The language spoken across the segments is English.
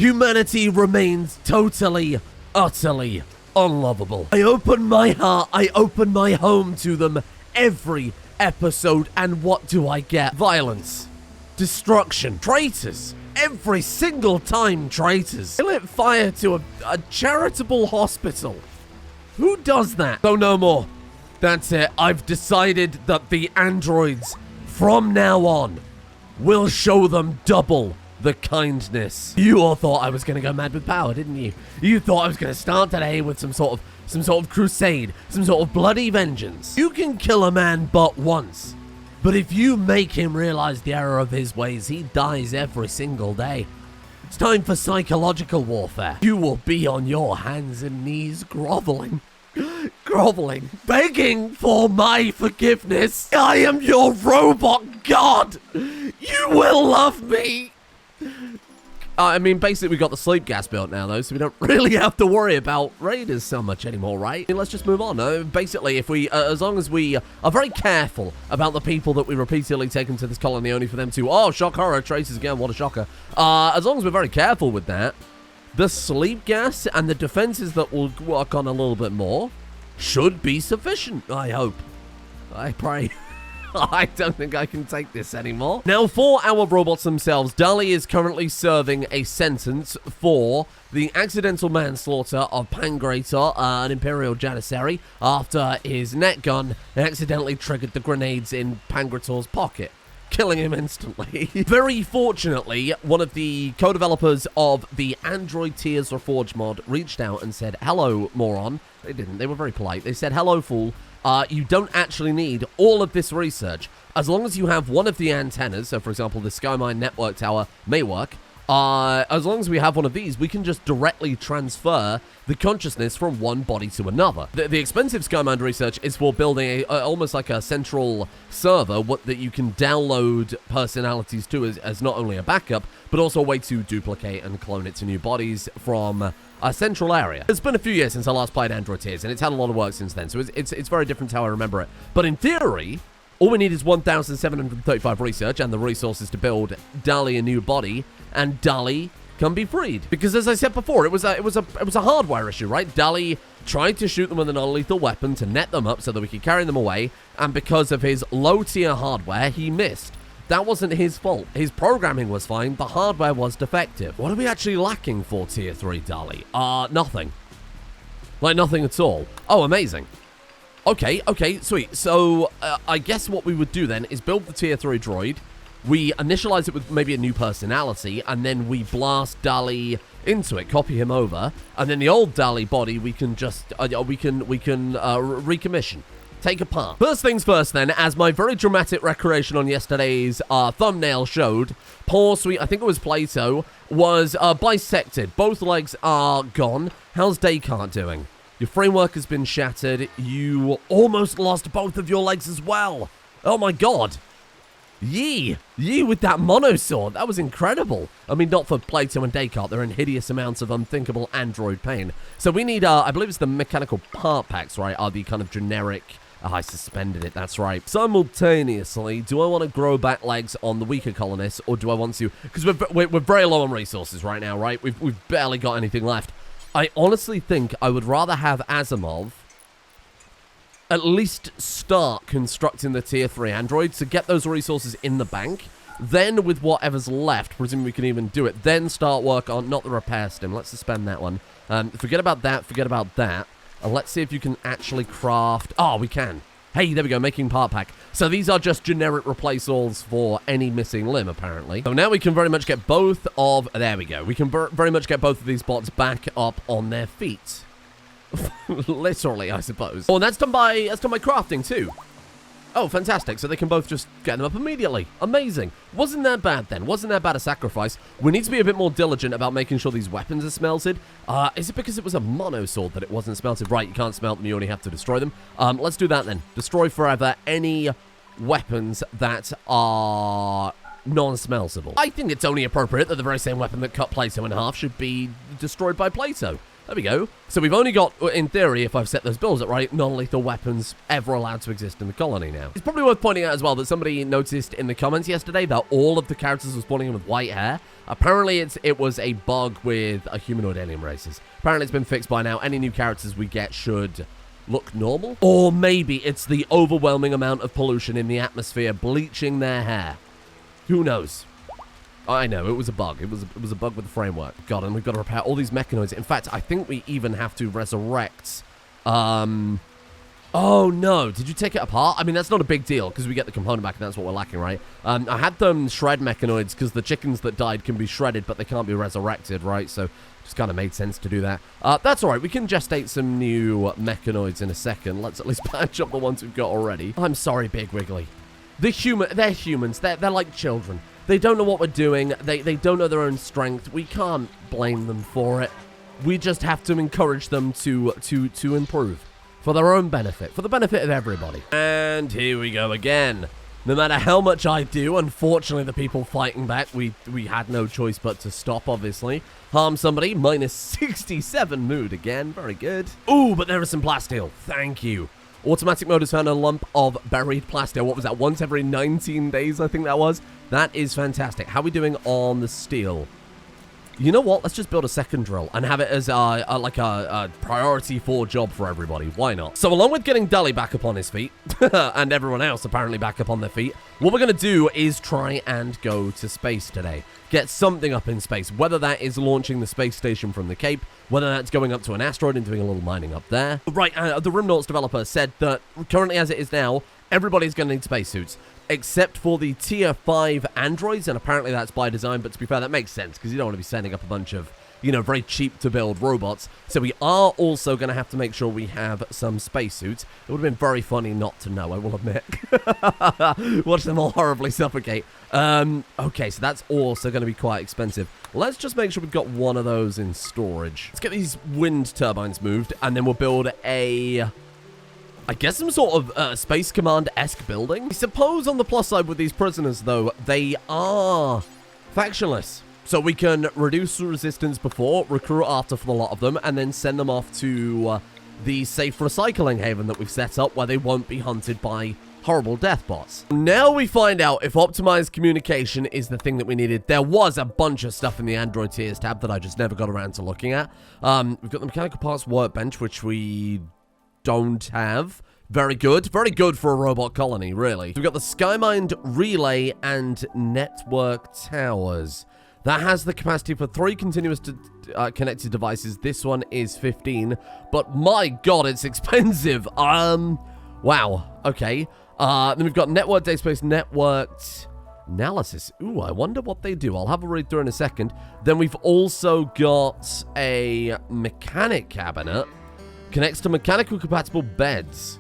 Humanity remains totally, utterly unlovable. I open my heart, I open my home to them every episode, and what do I get? Violence, destruction, traitors. Every single time, traitors. They lit fire to a charitable hospital. Who does that? So no more. That's it. I've decided that the androids, from now on, will show them double the kindness. You all thought I was going to go mad with power, didn't you? You thought I was going to start today with some sort of crusade, some sort of bloody vengeance. You can kill a man but once, but if you make him realize the error of his ways, he dies every single day. It's time for psychological warfare. You will be on your hands and knees groveling, begging for my forgiveness. I am your robot god. You will love me. I mean, basically, we got the sleep gas built now, though, so we don't really have to worry about raiders so much anymore, right? I mean, let's just move on. Basically, if we, as long as we are very careful about the people that we repeatedly take into this colony only for them to, oh, shock horror, traces again, what a shocker. As long as we're very careful with that, the sleep gas and the defenses that will work on a little bit more should be sufficient, I hope. I pray. I don't think I can take this anymore. Now, for our robots themselves, DALL-E is currently serving a sentence for the accidental manslaughter of Pangrator, an Imperial Janissary, after his net gun accidentally triggered the grenades in Pangrator's pocket, killing him instantly. Very fortunately, one of the co-developers of the Android Tears Reforged mod reached out and said, hello, moron. They didn't. They were very polite. They said, hello, fool. You don't actually need all of this research. As long as you have one of the antennas, so for example, the Skymind network tower may work, as long as we have one of these, we can just directly transfer the consciousness from one body to another. The expensive Skymind research is for building almost like a central server that you can download personalities to as not only a backup, but also a way to duplicate and clone it to new bodies from a central area. It's been a few years since I last played Android Tears, and it's had a lot of work since then, so it's very different to how I remember it. But in theory, all we need is 1,735 research and the resources to build DALL-E a new body, and DALL-E can be freed. Because as I said before, it was a hardware issue, right? DALL-E tried to shoot them with a non-lethal weapon to net them up so that we could carry them away, and because of his low-tier hardware, he missed. That wasn't his fault. His programming was fine, the hardware was defective. What are we actually lacking for Tier 3 DALL-E? Nothing. Like, nothing at all. Oh, amazing. Okay, sweet. So, I guess what we would do then is build the Tier 3 droid, we initialize it with maybe a new personality, and then we blast DALL-E into it, copy him over, and then the old DALL-E body we can just, recommission. Take apart. First things first then, as my very dramatic recreation on yesterday's thumbnail showed, poor sweet, I think it was Plato, was bisected. Both legs are gone. How's Descartes doing? Your framework has been shattered. You almost lost both of your legs as well. Oh my god. Yee with that monosword. That was incredible. I mean, not for Plato and Descartes. They're in hideous amounts of unthinkable android pain. So we need, I believe it's the mechanical part packs, right, are the kind of generic... Oh, I suspended it, that's right. Simultaneously, do I want to grow back legs on the weaker colonists, or do I want to... Because we're very low on resources right now, right? We've barely got anything left. I honestly think I would rather have Asimov at least start constructing the Tier 3 androids to get those resources in the bank. Then, with whatever's left, presumably we can even do it, then start work on... Not the repair stim, let's suspend that one. Forget about that, forget about that. And let's see if you can actually craft... Oh, we can. Hey, there we go, making part pack. So these are just generic replace-alls for any missing limb, apparently. So now we can very much get both of... There we go. We can very much get both of these bots back up on their feet. Literally, I suppose. Oh, and that's done by crafting, too. Oh, fantastic. So they can both just get them up immediately. Amazing. Wasn't that bad, then? Wasn't that bad a sacrifice? We need to be a bit more diligent about making sure these weapons are smelted. Is it because it was a mono sword that it wasn't smelted? Right, you can't smelt them. You only have to destroy them. Let's do that, then. Destroy forever any weapons that are non-smeltable. I think it's only appropriate that the very same weapon that cut Plato in half should be destroyed by Plato. There we go. So we've only got, in theory, if I've set those bills up right, non-lethal weapons ever allowed to exist in the colony now. It's probably worth pointing out as well that somebody noticed in the comments yesterday that all of the characters were spawning in with white hair. Apparently it was a bug with humanoid alien races. Apparently it's been fixed by now. Any new characters we get should look normal. Or maybe it's the overwhelming amount of pollution in the atmosphere bleaching their hair. Who knows? I know, it was a bug. It was a bug with the framework. God, and we've got to repair all these mechanoids. In fact, I think we even have to resurrect... Oh, no. Did you take it apart? I mean, that's not a big deal, because we get the component back, and that's what we're lacking, right? I had them shred mechanoids, because the chickens that died can be shredded, but they can't be resurrected, right? So, just kind of made sense to do that. That's all right. We can gestate some new mechanoids in a second. Let's at least patch up the ones we've got already. I'm sorry, Big Wiggly. They're humans. They're like children. They don't know what we're doing. They don't know their own strength. We can't blame them for it. We just have to encourage them to improve for their own benefit, for the benefit of everybody. And here we go again. No matter how much I do, unfortunately, the people fighting back, we had no choice but to stop, obviously. Harm somebody, minus 67 mood again. Very good. Ooh, but there is some plasteel. Thank you. Automatic mode has found a lump of buried plasteel. What was that? Once every 19 days, I think that was. That is fantastic. How are we doing on the steel? You know what? Let's just build a second drill and have it as like a priority 4 job for everybody. Why not? So along with getting Dully back up on his feet, and everyone else apparently back up on their feet, what we're going to do is try and go to space today. Get something up in space, whether that is launching the space station from the Cape, whether that's going up to an asteroid and doing a little mining up there. Right, the Rimworld developer said that currently as it is now, everybody's going to need spacesuits, except for the tier 5 androids, and apparently that's by design, but to be fair, that makes sense, because you don't want to be sending up a bunch of, you know, very cheap to build robots. So we are also going to have to make sure we have some spacesuits. It would have been very funny not to know, I will admit. Watch them all horribly suffocate. Okay, so that's also going to be quite expensive. Let's just make sure we've got one of those in storage. Let's get these wind turbines moved, and then we'll build I guess some sort of Space Command-esque building. I suppose on the plus side with these prisoners, though, they are factionless. So we can reduce resistance before, recruit after for a lot of them, and then send them off to the safe recycling haven that we've set up where they won't be hunted by horrible death bots. Now we find out if optimized communication is the thing that we needed. There was a bunch of stuff in the Android tiers tab that I just never got around to looking at. We've got the mechanical parts workbench, which we don't have. Very good for a robot colony, really. We've got the Skymind relay and network towers. That has the capacity for 3 continuous connected devices. This one is 15, but my god, it's expensive. Wow, okay. Then we've got network data space, networked analysis. Ooh, I wonder what they do. I'll have a read through in a second. Then we've also got a mechanic cabinet. Connects to mechanical compatible beds.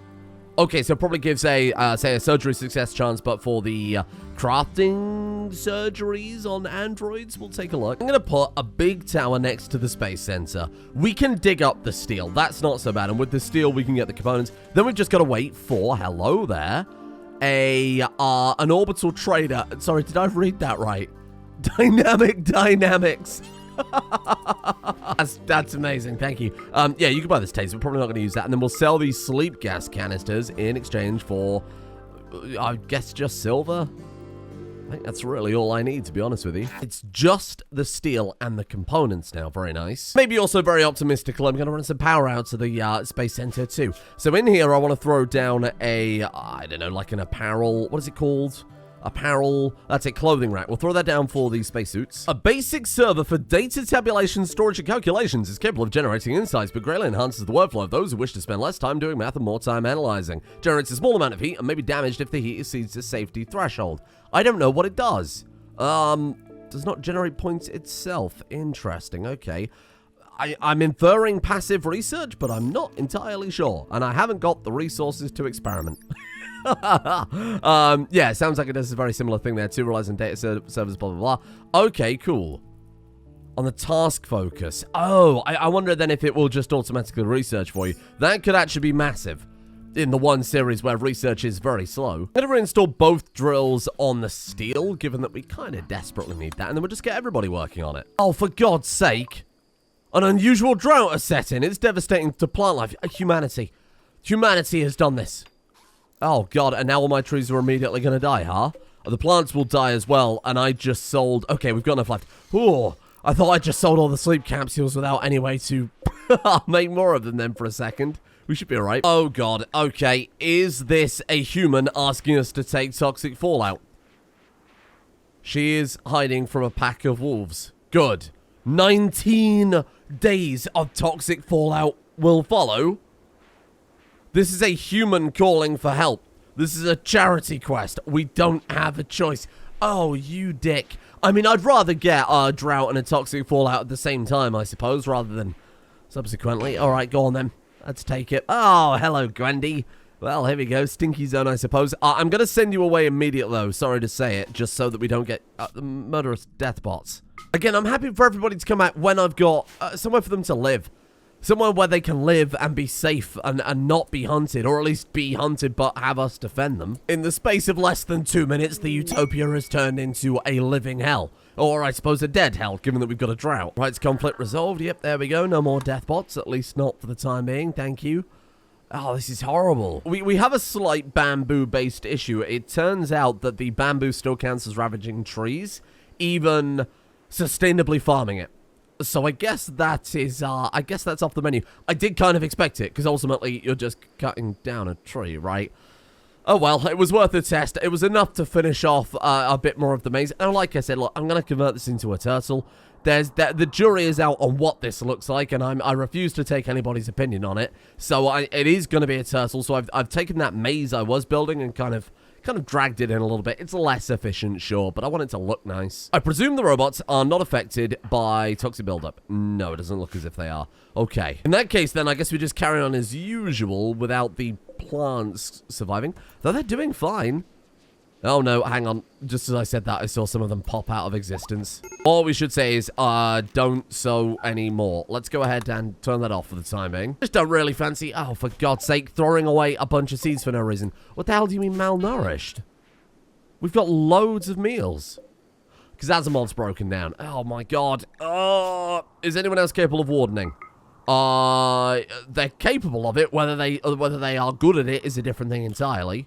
Okay, so it probably gives say a surgery success chance, but for the crafting surgeries on androids, we'll take a look. I'm going to put a big tower next to the space center. We can dig up the steel. That's not so bad. And with the steel, we can get the components. Then we've just got to wait for, hello there, an orbital trader. Sorry, did I read that right? Dynamic dynamics. That's amazing. Thank you. Yeah, you can buy this taser. We're probably not going to use that. And then we'll sell these sleep gas canisters in exchange for, I guess, just silver. I think that's really all I need, to be honest with you. It's just the steel and the components now. Very nice. Maybe also very optimistic. I'm going to run some power out to the Space Center too. So in here, I want to throw down I don't know, like an apparel. What is it called? Apparel, that's it, clothing rack. We'll throw that down for these spacesuits. A basic server for data tabulation, storage, and calculations is capable of generating insights, but greatly enhances the workflow of those who wish to spend less time doing math and more time analyzing. Generates a small amount of heat and may be damaged if the heat exceeds the safety threshold. I don't know what it does. Does not generate points itself. Interesting, okay. I'm inferring passive research, but I'm not entirely sure, and I haven't got the resources to experiment. Yeah, sounds like it does a very similar thing there too, relies on data servers, blah, blah, blah. Okay, cool. On the task focus. Oh, I wonder then if it will just automatically research for you. That could actually be massive in the one series where research is very slow. I'm going to reinstall both drills on the steel, given that we kind of desperately need that, and then we'll just get everybody working on it. Oh, for God's sake. An unusual drought has set in. It's devastating to plant life. Humanity. Humanity has done this. Oh, God. And now all my trees are immediately going to die, huh? The plants will die as well. And I just sold... Okay, we've got enough left. Ooh, I thought I just sold all the sleep capsules without any way to make more of them then for a second. We should be all right. Oh, God. Okay. Is this a human asking us to take toxic fallout? She is hiding from a pack of wolves. Good. 19 days of toxic fallout will follow. This is a human calling for help. This is a charity quest. We don't have a choice. Oh, you dick. I mean, I'd rather get a drought and a toxic fallout at the same time, I suppose, rather than subsequently. All right, go on then. Let's take it. Oh, hello, Grandy. Well, here we go. Stinky zone, I suppose. I'm going to send you away immediately, though. Sorry to say it, just so that we don't get murderous death bots. Again, I'm happy for everybody to come out when I've got somewhere for them to live. Somewhere where they can live and be safe and not be hunted, or at least be hunted but have us defend them. In the space of less than 2 minutes, the Utopia has turned into a living hell. Or I suppose a dead hell, given that we've got a drought. Right, it's conflict resolved. Yep, there we go. No more death bots, at least not for the time being. Thank you. Oh, this is horrible. We have a slight bamboo-based issue. It turns out that the bamboo still counts as ravaging trees, even sustainably farming it. So I guess that is, I guess that's off the menu. I did kind of expect it, because ultimately you're just cutting down a tree, right? Oh well, it was worth a test. It was enough to finish off a bit more of the maze. And like I said, look, I'm going to convert this into a turtle. The jury is out on what this looks like, and I refuse to take anybody's opinion on it. So it is going to be a turtle. So I've taken that maze I was building and kind of dragged it in a little bit. It's less efficient, sure, but I want it to look nice. I presume the robots are not affected by toxic buildup. No, it doesn't look as if they are. Okay. In that case, then, I guess we just carry on as usual without the plants surviving. Though they're doing fine. Oh, no, hang on. Just as I said that, I saw some of them pop out of existence. All we should say is, don't sow anymore. Let's go ahead and turn that off for the time being. Just don't really fancy, oh, for God's sake, throwing away a bunch of seeds for no reason. What the hell do you mean malnourished? We've got loads of meals. Because Asimov's broken down. Oh, my God. Is anyone else capable of wardening? They're capable of it. Whether they are good at it is a different thing entirely.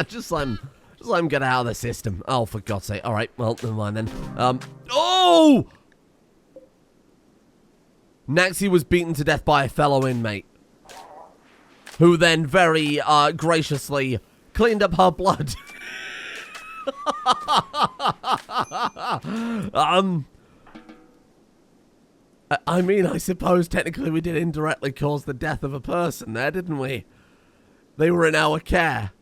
Just let him get out of the system. Oh, for God's sake. All right, well, never mind then. Oh! Naxi was beaten to death by a fellow inmate, who then very graciously cleaned up her blood. I mean, I suppose technically we did indirectly cause the death of a person there, didn't we? They were in our care.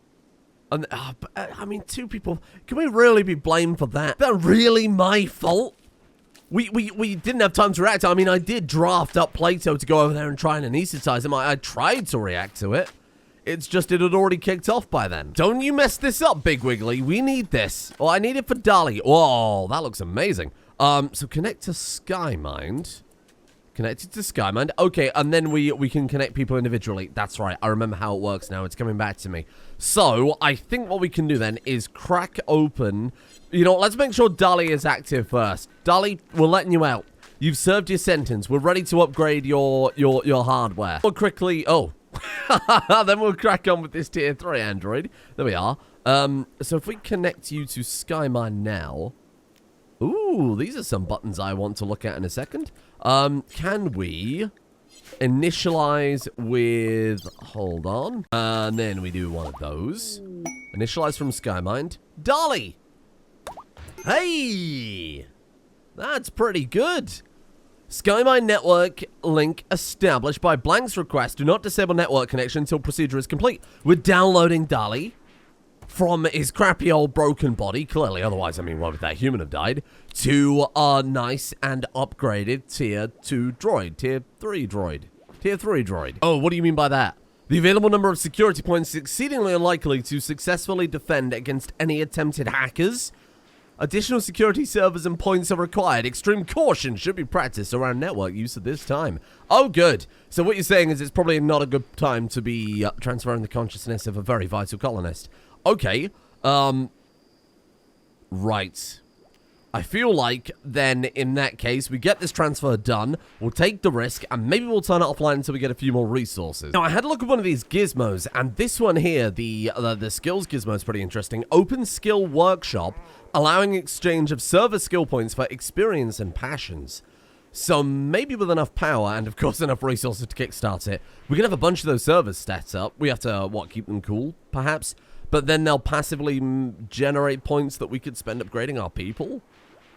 And, I mean, 2 people, can we really be blamed for that? Is that really my fault? We didn't have time to react. I mean, I did draft up Plato to go over there and try and anesthetize him. I tried to react to it. It's just it had already kicked off by then. Don't you mess this up, Big Wiggly. We need this. Oh, I need it for Dolly. Oh, that looks amazing. So connect to Skymind. Connected to Skymind. Okay, and then we can connect people individually. That's right. I remember how it works now. It's coming back to me. So, I think what we can do then is crack open... You know, let's make sure Dolly is active first. Dolly, we're letting you out. You've served your sentence. We're ready to upgrade your hardware. We'll quickly... Oh. Then we'll crack on with this tier 3 android. There we are. So if we connect you to Skymind now... Ooh, these are some buttons I want to look at in a second. Can we initialize with... Hold on. And then we do one of those. Initialize from Skymind. Dolly! Hey! That's pretty good. Skymind network link established by Blank's request. Do not disable network connection until procedure is complete. We're downloading Dolly from his crappy old broken body, clearly, otherwise, I mean, why would that human have died, to a nice and upgraded tier 2 droid, tier 3 droid. Oh, what do you mean by that? The available number of security points is exceedingly unlikely to successfully defend against any attempted hackers. Additional security servers and points are required. Extreme caution should be practiced around network use at this time. Oh, good. So what you're saying is it's probably not a good time to be transferring the consciousness of a very vital colonist. Okay, right. I feel like then, in that case, we get this transfer done, we'll take the risk, and maybe we'll turn it offline until we get a few more resources. Now, I had a look at one of these gizmos, and this one here, the skills gizmo is pretty interesting. Open skill workshop, allowing exchange of server skill points for experience and passions. So maybe with enough power, and of course enough resources to kickstart it, we can have a bunch of those servers stats up. We have to, keep them cool, perhaps? But then they'll passively generate points that we could spend upgrading our people?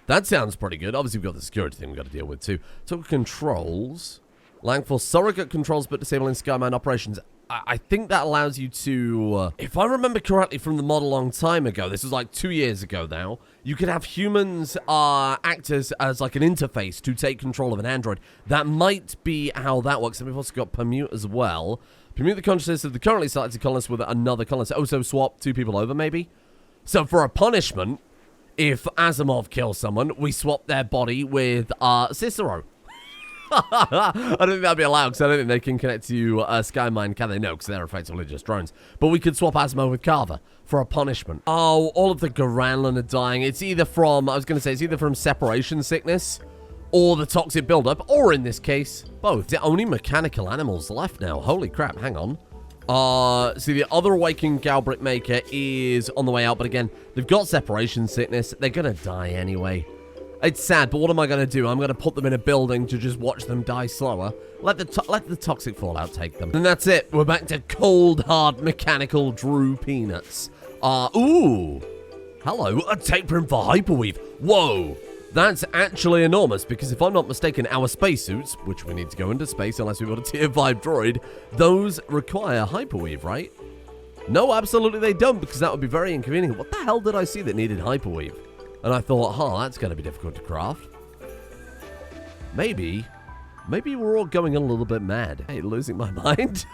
That sounds pretty good. Obviously, we've got the security thing we've got to deal with, too. So, controls. Allowing for surrogate controls, but disabling Skymind operations. I think that allows you to... if I remember correctly from the mod a long time ago, this was like 2 years ago now, you could have humans act as like an interface to take control of an android. That might be how that works. And we've also got permute as well. Permute the consciousness of the currently selected colonist with another colonist. Oh, so swap 2 people over, maybe? So, for a punishment... if Asimov kills someone, we swap their body with Cicero. I don't think that'd be allowed, because I don't think they can connect to Skymind, can they? No, because they're effectively just drones. But we could swap Asimov with Carver for a punishment. Oh, all of the Garanlan are dying. It's either from, it's either from separation sickness or the toxic buildup, or in this case, both. The only mechanical animals left now. Holy crap, hang on. See, the other awakened Galbrick Maker is on the way out, but again, they've got separation sickness. They're gonna die anyway. It's sad, but what am I gonna do? I'm gonna put them in a building to just watch them die slower. Let the toxic fallout take them. And that's it. We're back to cold, hard, mechanical Drew Peanuts. Ooh. Hello, a tech print for Hyperweave. Whoa. That's actually enormous, because if I'm not mistaken, our spacesuits, which we need to go into space unless we've got a tier 5 droid, those require hyperweave, right? No, absolutely they don't, because that would be very inconvenient. What the hell did I see that needed hyperweave? And I thought, that's going to be difficult to craft. Maybe we're all going a little bit mad. Hey, losing my mind?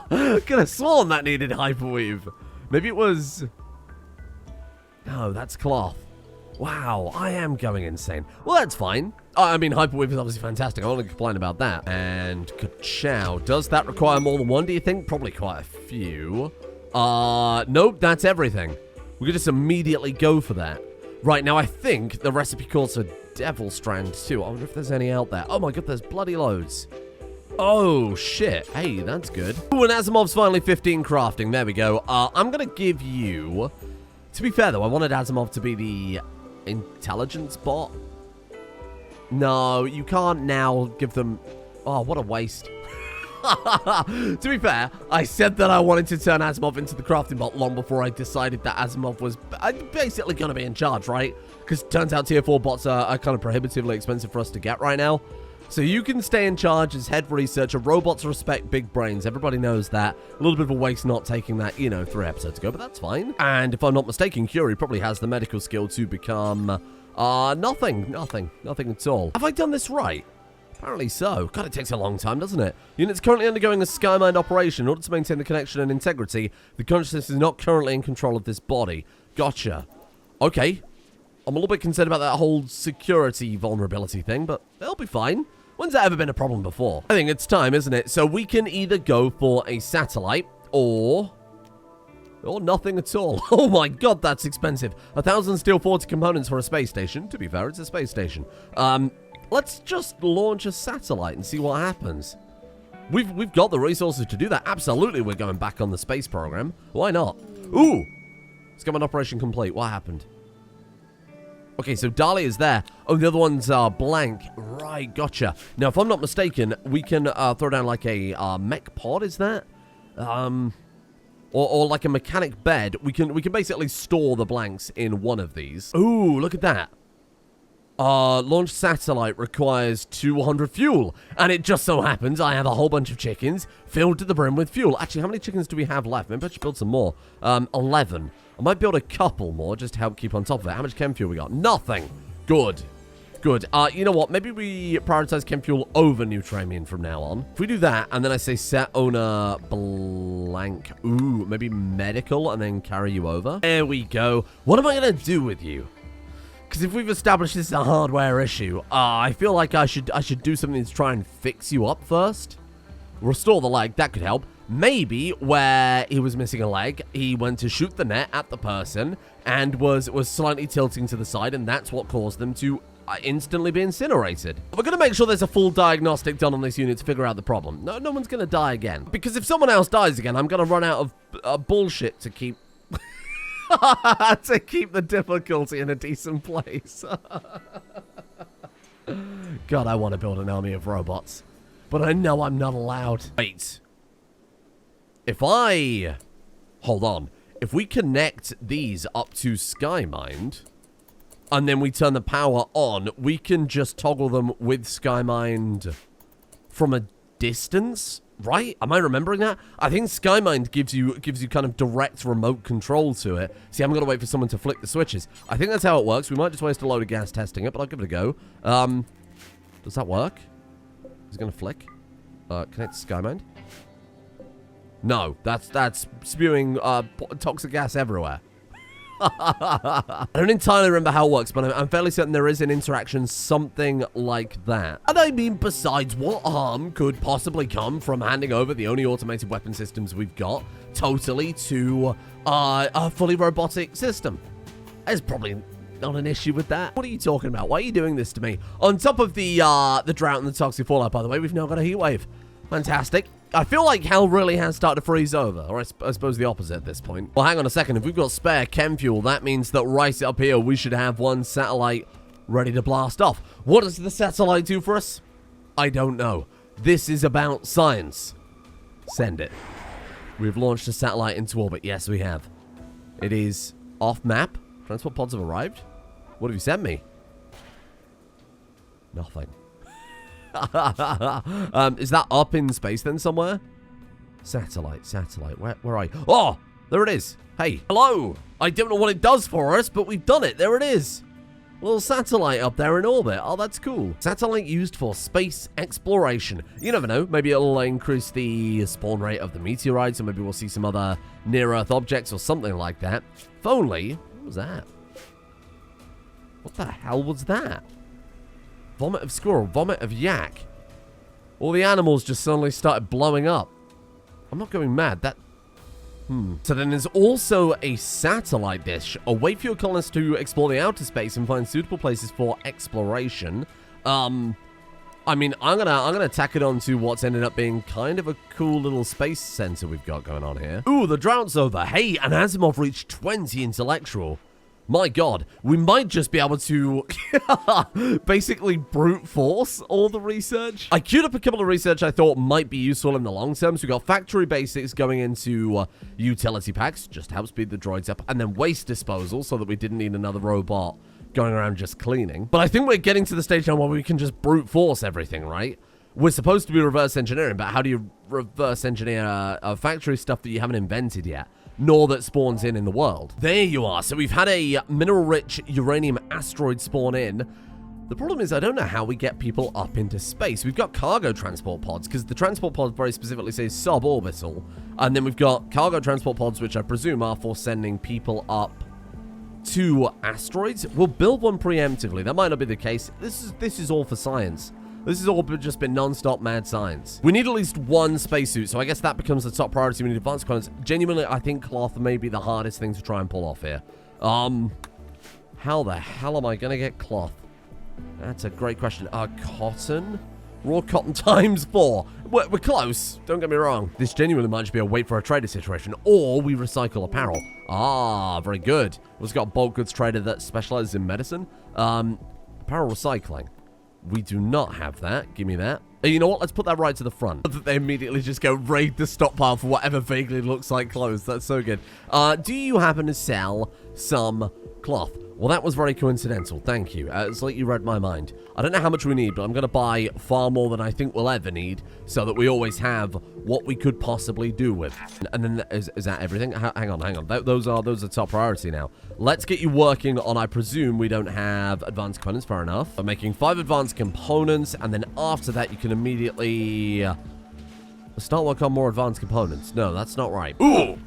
Could have sworn that needed hyperweave. Maybe it was... No, that's cloth. Wow, I am going insane. Well, that's fine. I mean, Hyperweave is obviously fantastic. I don't want to complain about that. And ka-chow. Does that require more than one, do you think? Probably quite a few. Nope, that's everything. We could just immediately go for that. Right, now I think the recipe calls for Devil Strand too. I wonder if there's any out there. Oh my god, there's bloody loads. Oh, shit. Hey, that's good. Ooh, and Asimov's finally 15 crafting. There we go. I'm going to give you... To be fair, though, I wanted Asimov to be the... intelligence bot? No, you can't now give them... Oh, what a waste. To be fair, I said that I wanted to turn Asimov into the crafting bot long before I decided that Asimov was basically going to be in charge, right? Because it turns out tier 4 bots are kind of prohibitively expensive for us to get right now. So you can stay in charge as head researcher. Robots respect big brains. Everybody knows that. A little bit of a waste not taking that, 3 episodes ago, but that's fine. And if I'm not mistaken, Curie probably has the medical skill to become, nothing at all. Have I done this right? Apparently so. God, it takes a long time, doesn't it? Unit's currently undergoing a Skymind operation. In order to maintain the connection and integrity, the consciousness is not currently in control of this body. Gotcha. Okay. I'm a little bit concerned about that whole security vulnerability thing, but they'll be fine. When's that ever been a problem before? I think it's time, isn't it? So we can either go for a satellite or nothing at all. Oh my god, that's expensive. 1,000 steel 40 components for a space station. To be fair, it's a space station. Let's just launch a satellite and see what happens. We've got the resources to do that. Absolutely, we're going back on the space program. Why not? Ooh! Skymind operation complete. What happened? Okay, so Dali is there. Oh, the other ones are blank. Right, gotcha. Now, if I'm not mistaken, we can throw down like a mech pod, is that? Or like a mechanic bed. We can basically store the blanks in one of these. Ooh, look at that. Launch satellite requires 200 fuel. And it just so happens I have a whole bunch of chickens filled to the brim with fuel. Actually, how many chickens do we have left? Maybe I should build some more. 11. I might build a couple more just to help keep on top of it. How much chem fuel we got? Nothing. Good. Good. You know what? Maybe we prioritize chem fuel over Neutramium from now on. If we do that, and then I say set owner blank. Ooh, maybe medical, and then carry you over. There we go. What am I going to do with you? Because if we've established this is a hardware issue, I feel like I should do something to try and fix you up first. Restore the leg. That could help. maybe where he was missing a leg, he went to shoot the net at the person and was slightly tilting to the side, and that's what caused them to instantly be incinerated. We're going to make sure there's a full diagnostic done on this unit to figure out the problem. No one's going to die again. Because if someone else dies again, I'm going to run out of bullshit to keep... to keep the difficulty in a decent place. God, I want to build an army of robots. But I know I'm not allowed. Wait. If I... Hold on. If we connect these up to Skymind, and then we turn the power on, we can just toggle them with Skymind from a distance, right? Am I remembering that? I think Skymind gives you kind of direct remote control to it. See, I'm going to wait for someone to flick the switches. I think that's how it works. We might just waste a load of gas testing it, but I'll give it a go. Does that work? Is it going to flick? Connect to Skymind? No, that's spewing toxic gas everywhere. I don't entirely remember how it works, but I'm fairly certain there is an interaction something like that. And I mean, besides, what harm could possibly come from handing over the only automated weapon systems we've got totally to a fully robotic system? There's probably not an issue with that. What are you talking about? Why are you doing this to me? On top of the drought and the toxic fallout, by the way, we've now got a heat wave. Fantastic. I feel like hell really has started to freeze over, or I suppose the opposite at this point. Well, hang on a second. If we've got spare chem fuel, that means that right up here, we should have one satellite ready to blast off. What does the satellite do for us? I don't know. This is about science. Send it. We've launched a satellite into orbit. Yes, we have. It is off map. Transport pods have arrived. What have you sent me? Nothing. Is that up in space then somewhere? Satellite. Where are you? Oh, there it is. Hey, hello. I don't know what it does for us, but we've done it. There it is. A little satellite up there in orbit. Oh, that's cool. Satellite used for space exploration. You never know. Maybe it'll increase the spawn rate of the meteorites, or maybe we'll see some other near-Earth objects or something like that. If only... What was that? What the hell was that? Vomit of squirrel, vomit of yak. All the animals just suddenly started blowing up. I'm not going mad. So then there's also a satellite dish. A way for your colonists to explore the outer space and find suitable places for exploration. I mean, I'm gonna tack it on to what's ended up being kind of a cool little space center we've got going on here. Ooh, the drought's over. Hey, and Asimov reached 20 intellectual. My God, we might just be able to basically brute force all the research. I queued up a couple of research I thought might be useful in the long term. So we got factory basics going into utility packs, just to help speed the droids up, and then waste disposal so that we didn't need another robot going around just cleaning. But I think we're getting to the stage now where we can just brute force everything, right? We're supposed to be reverse engineering, but how do you reverse engineer factory stuff that you haven't invented yet? Nor that spawns in the world. There you are. So we've had a mineral-rich uranium asteroid spawn in. The problem is I don't know how we get people up into space. We've got cargo transport pods, because the transport pod very specifically says suborbital. And then we've got cargo transport pods, which I presume are for sending people up to asteroids. We'll build one preemptively. That might not be the case. This is all for science. This has all just been non-stop mad science. We need at least one spacesuit, so I guess that becomes the top priority. We need advanced components. Genuinely, I think cloth may be the hardest thing to try and pull off here. How the hell am I going to get cloth? That's a great question. Cotton? Raw cotton times 4. We're close. Don't get me wrong. This genuinely might just be a wait for a trader situation, or we recycle apparel. Ah, very good. We've got bulk goods trader that specializes in medicine. Apparel recycling. We do not have that. Give me that. You know what? Let's put that right to the front. They immediately just go raid the stockpile for whatever vaguely looks like clothes. That's so good. Do you happen to sell some cloth? Well, that was very coincidental. Thank you. It's like you read my mind. I don't know how much we need, but I'm going to buy far more than I think we'll ever need so that we always have what we could possibly do with. And then, is that everything? Hang on. Those are top priority now. Let's get you working on, I presume we don't have advanced components. Fair enough. I'm making 5 advanced components, and then after that, you can immediately start work on more advanced components. No, that's not right. Ooh!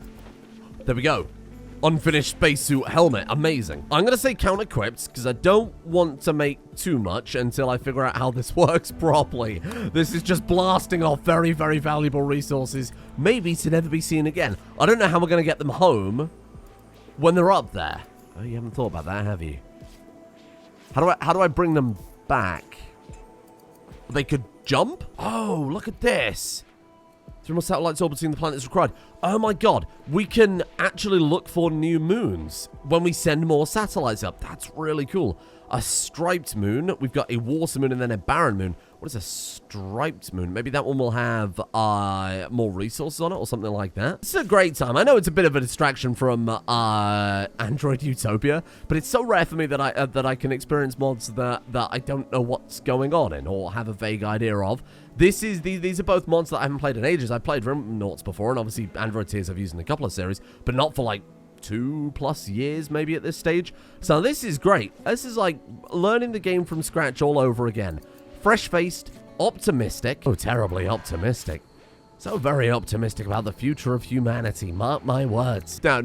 There we go. Unfinished spacesuit helmet. Amazing. I'm going to say count-equipped because I don't want to make too much until I figure out how this works properly. This is just blasting off very, very valuable resources, maybe to never be seen again. I don't know how we're going to get them home when they're up there. Oh, you haven't thought about that, have you? How do I bring them back? They could jump? Oh, look at this. 3 more satellites orbiting the planet is required. Oh my god, we can actually look for new moons when we send more satellites up. That's really cool. A striped moon. We've got a water moon and then a barren moon. What is a striped moon? Maybe that one will have more resources on it or something like that. It's a great time. I know it's a bit of a distraction from Android Utopia, but it's so rare for me that I can experience mods that I don't know what's going on in or have a vague idea of. These are both mods that I haven't played in ages. I've played Rimworld before, and obviously Android tiers I've used in a couple of series, but not for like 2+ years maybe at this stage. So this is great. This is like learning the game from scratch all over again. Fresh-faced, optimistic. Oh, terribly optimistic. So very optimistic about the future of humanity. Mark my words. No.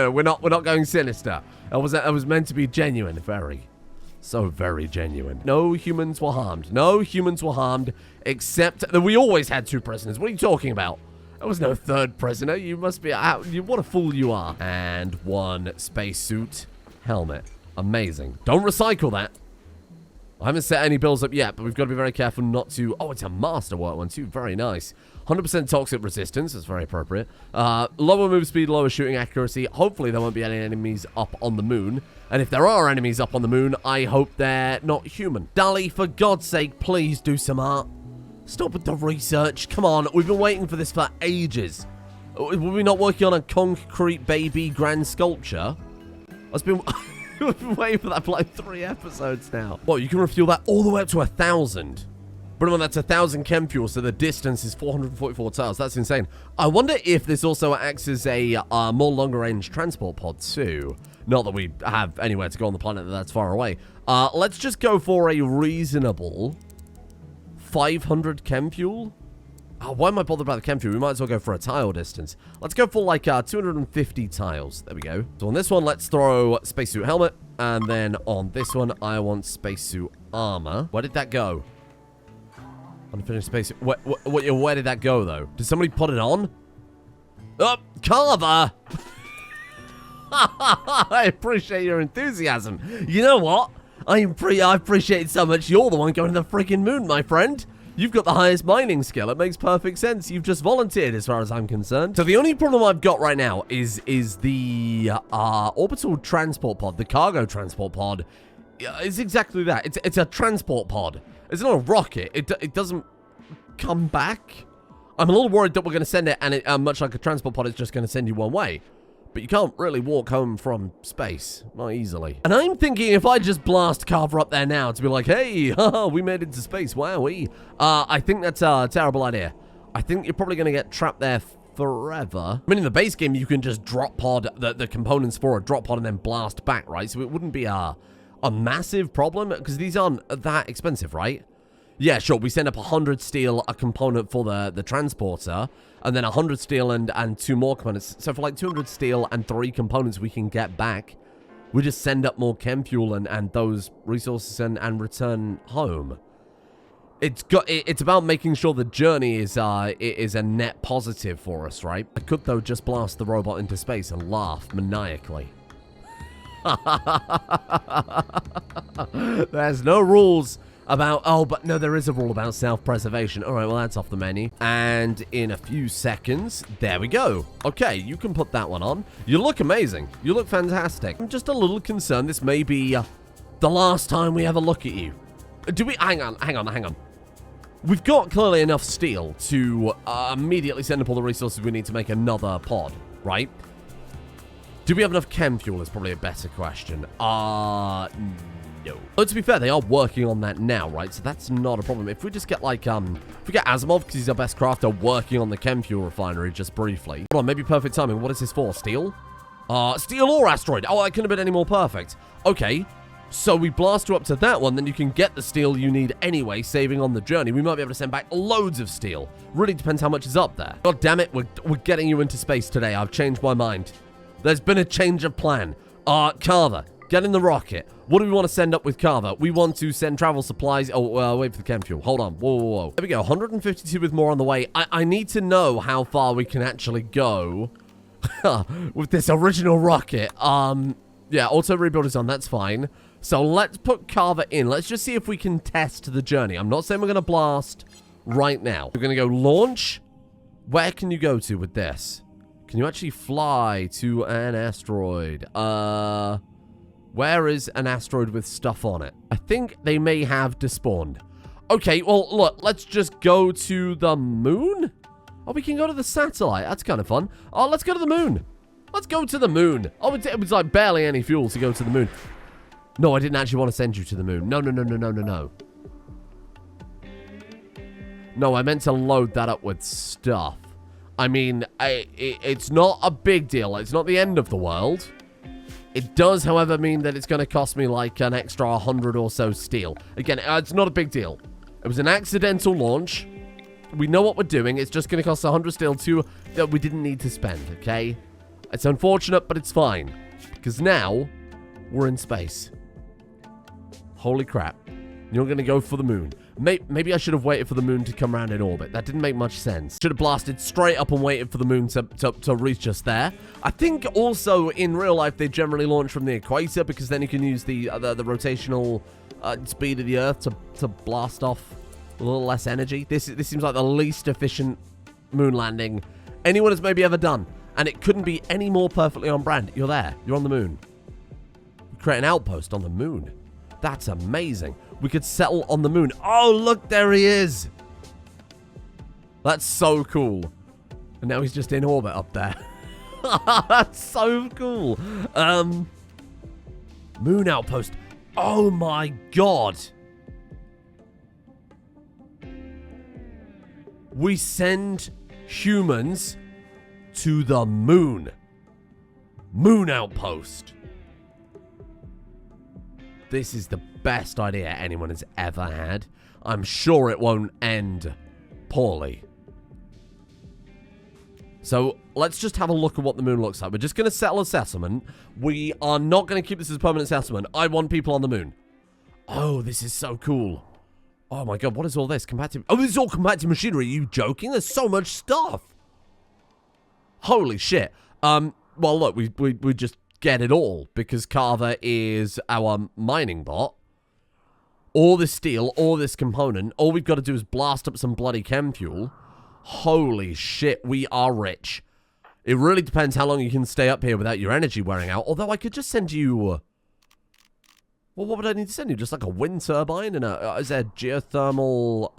We're not going sinister. That was meant to be genuine. Very. So very genuine. No humans were harmed. No humans were harmed, except that we always had 2 prisoners. What are you talking about? There was no 3rd prisoner. You must be out. What a fool you are. And 1 spacesuit helmet. Amazing. Don't recycle that. I haven't set any bills up yet, but we've got to be very careful not to... Oh, it's a masterwork one too. Very nice. 100% toxic resistance. That's very appropriate. Lower move speed, lower shooting accuracy. Hopefully there won't be any enemies up on the moon. And if there are enemies up on the moon, I hope they're not human. Dali, for God's sake, please do some art. Stop with the research. Come on. We've been waiting for this for ages. Were we not working on a concrete baby grand sculpture? I've been... We've been waiting for that for like 3 episodes now. Well, you can refuel that all the way up to 1,000. But that's 1,000 chem fuel, so the distance is 444 tiles. That's insane. I wonder if this also acts as a more longer-range transport pod too. Not that we have anywhere to go on the planet that's far away. Let's just go for a reasonable 500 chem fuel. Oh, why am I bothered about the chem fuel? We might as well go for a tile distance. Let's go for like 250 tiles. There we go. So on this one, let's throw spacesuit helmet. And then on this one, I want spacesuit armor. Where did that go? Unfinished spacesuit. Where did that go, though? Did somebody put it on? Oh, Carver! I appreciate your enthusiasm. You know what? I appreciate it so much. You're the one going to the freaking moon, my friend. You've got the highest mining skill. It makes perfect sense. You've just volunteered as far as I'm concerned. So the only problem I've got right now is the orbital transport pod, the cargo transport pod. It's exactly that. It's a transport pod. It's not a rocket. It doesn't come back. I'm a little worried that we're going to send it, and it, much like a transport pod, it's just going to send you one way. But you can't really walk home from space. Not easily. And I'm thinking if I just blast Carver up there now to be like, hey, haha, we made it to space. Wowee. I think that's a terrible idea. I think you're probably going to get trapped there forever. I mean, in the base game, you can just drop pod the components for a drop pod and then blast back, right? So it wouldn't be a massive problem because these aren't that expensive, right? Yeah, sure. We send up 100 steel, a component for the transporter, and then 100 steel and 2 more components. So for like 200 steel and 3 components we can get back, we just send up more chem fuel and those resources and return home. It's about making sure the journey is a net positive for us, right? I could, though, just blast the robot into space and laugh maniacally. There's no rules about... Oh, but no, there is a rule about self-preservation. All right, well, that's off the menu. And in a few seconds, there we go. Okay, you can put that one on. You look amazing. You look fantastic. I'm just a little concerned this may be the last time we ever look at you. Do we... Hang on. We've got clearly enough steel to immediately send up all the resources we need to make another pod, right? Do we have enough chem fuel is probably a better question. No. But to be fair, they are working on that now, right? So that's not a problem. If we just get like, if we get Asimov, because he's our best crafter, working on the chem fuel refinery just briefly. Hold on, maybe perfect timing. What is this for? Steel? Steel or asteroid? Oh, I couldn't have been any more perfect. Okay. So we blast you up to that one, then you can get the steel you need anyway, saving on the journey. We might be able to send back loads of steel. Really depends how much is up there. God damn it, we're getting you into space today. I've changed my mind. There's been a change of plan. Carver, get in the rocket. What do we want to send up with Carver? We want to send travel supplies. Oh, wait for the chem fuel. Hold on. Whoa. There we go. 152 with more on the way. I need to know how far we can actually go with this original rocket. Yeah, auto rebuild is on. That's fine. So let's put Carver in. Let's just see if we can test the journey. I'm not saying we're going to blast right now. We're going to go launch. Where can you go to with this? Can you actually fly to an asteroid? Where is an asteroid with stuff on it? I think they may have despawned. Okay, well, look, let's just go to the moon. Oh, we can go to the satellite. That's kind of fun. Oh, let's go to the moon. Let's go to the moon. Oh, it was like barely any fuel to go to the moon. No, I didn't actually want to send you to the moon. No. No, I meant to load that up with stuff. I mean, it's not a big deal. It's not the end of the world. It does, however, mean that it's going to cost me like an extra 100 or so steel. Again, it's not a big deal. It was an accidental launch. We know what we're doing. It's just going to cost 100 steel too that we didn't need to spend, okay? It's unfortunate, but it's fine. Because now, we're in space. Holy crap. You're going to go for the moon. Maybe I should have waited for the moon to come around in orbit. That didn't make much sense. Should have blasted straight up and waited for the moon to reach us there. I think also in real life they generally launch from the equator because then you can use the rotational speed of the Earth to blast off a little less energy. This seems like the least efficient moon landing anyone has maybe ever done. And it couldn't be any more perfectly on brand. You're there. You're on the moon. Create an outpost on the moon. That's amazing. We could settle on the moon. Oh, look, there he is. That's so cool. And now he's just in orbit up there. That's so cool. Moon outpost. Oh my god. We send humans to the moon. Moon outpost. This is the best idea anyone has ever had. I'm sure it won't end poorly. So let's just have a look at what the moon looks like. We're just going to settle a settlement. We are not going to keep this as a permanent settlement. I want people on the moon. Oh, this is so cool. Oh my god, what is all this? Compactive. Oh, this is all compactive machinery. Are you joking? There's so much stuff. Holy shit. Well, look, we just get it all because Carver is our mining bot. All this steel, all this component, all we've got to do is blast up some bloody chem fuel. Holy shit, we are rich. It really depends how long you can stay up here without your energy wearing out. Although I could just send you... well, what would I need to send you? Just like a wind turbine and is there geothermal...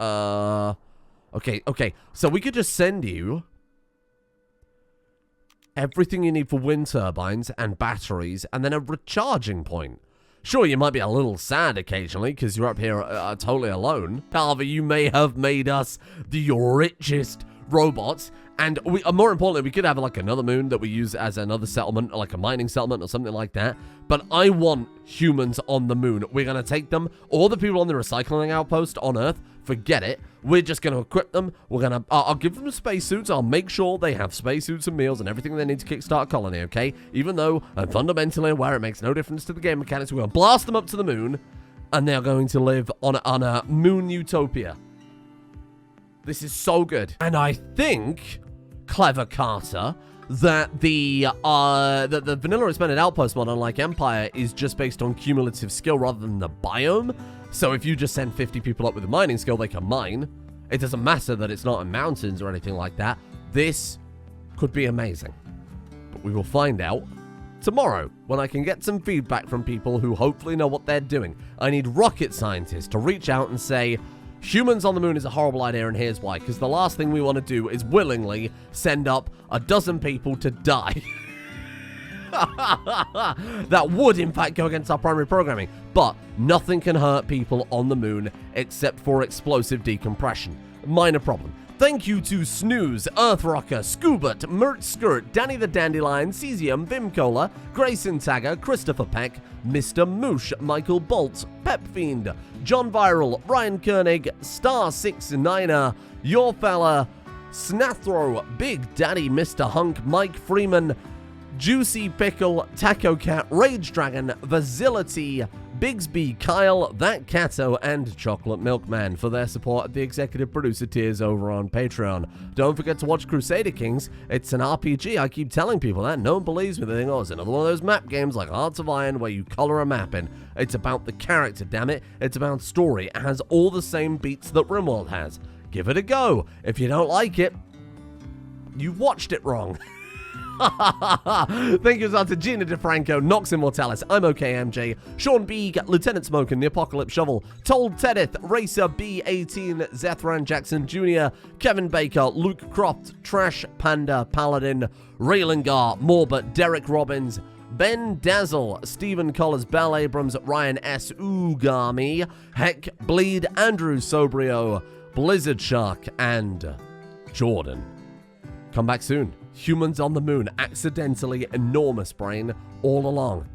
Okay. So we could just send you... everything you need for wind turbines and batteries, and then a recharging point. Sure, you might be a little sad occasionally because you're up here totally alone. However, you may have made us the richest robots, and more importantly, we could have like another moon that we use as another settlement, like a mining settlement or something like that. But I want humans on the moon. We're going to take them. All the people on the recycling outpost on Earth, forget it. We're just going to equip them. We're going to... I'll give them spacesuits. I'll make sure they have spacesuits and meals and everything they need to kickstart a colony, okay? Even though I'm fundamentally aware it makes no difference to the game mechanics, we're going to blast them up to the moon, and they're going to live on a moon utopia. This is so good. And I think, clever Carter, that the vanilla expanded outpost mod, unlike Empire, is just based on cumulative skill rather than the biome. So if you just send 50 people up with a mining skill, they can mine. It doesn't matter that it's not in mountains or anything like that. This could be amazing. But we will find out tomorrow when I can get some feedback from people who hopefully know what they're doing. I need rocket scientists to reach out and say, humans on the moon is a horrible idea and here's why. Because the last thing we want to do is willingly send up a dozen people to die. That would, in fact, go against our primary programming. But nothing can hurt people on the moon except for explosive decompression. Minor problem. Thank you to Snooze, Earthrocker, Scoobert, Mert Skirt, Danny the Dandelion, Cesium, Vimcola, Grayson Tagger, Christopher Peck, Mr. Moosh, Michael Bolt, Pepfiend, John Viral, Ryan Koenig, Star69er, Your Fella, Snathro, Big Daddy, Mr. Hunk, Mike Freeman, Juicy Pickle, Taco Cat, Rage Dragon, Vasility, Bigsby, Kyle, That Cato, and Chocolate Milkman for their support at the executive producer tiers over on Patreon. Don't forget to watch Crusader Kings. It's an RPG. I keep telling people that. No one believes me. They think, oh, it's another one of those map games like Hearts of Iron where you color a map in. It's about the character, damn it. It's about story. It has all the same beats that Rimworld has. Give it a go. If you don't like it, you've watched it wrong. Thank you to Gina DeFranco, Nox Immortalis, I'm OKMJ, Sean Beeg, Lieutenant Smokin, The Apocalypse Shovel, Told Tedith, Racer B18, Zethran Jackson Jr., Kevin Baker, Luke Croft, Trash Panda, Paladin, Raylangar, Morbert, Derek Robbins, Ben Dazzle, Stephen Collins, Bell Abrams, Ryan S. Ugami, Heck, Bleed, Andrew Sobrio, Blizzard Shark, and Jordan. Come back soon. Humans on the moon, accidentally enormous brain all along.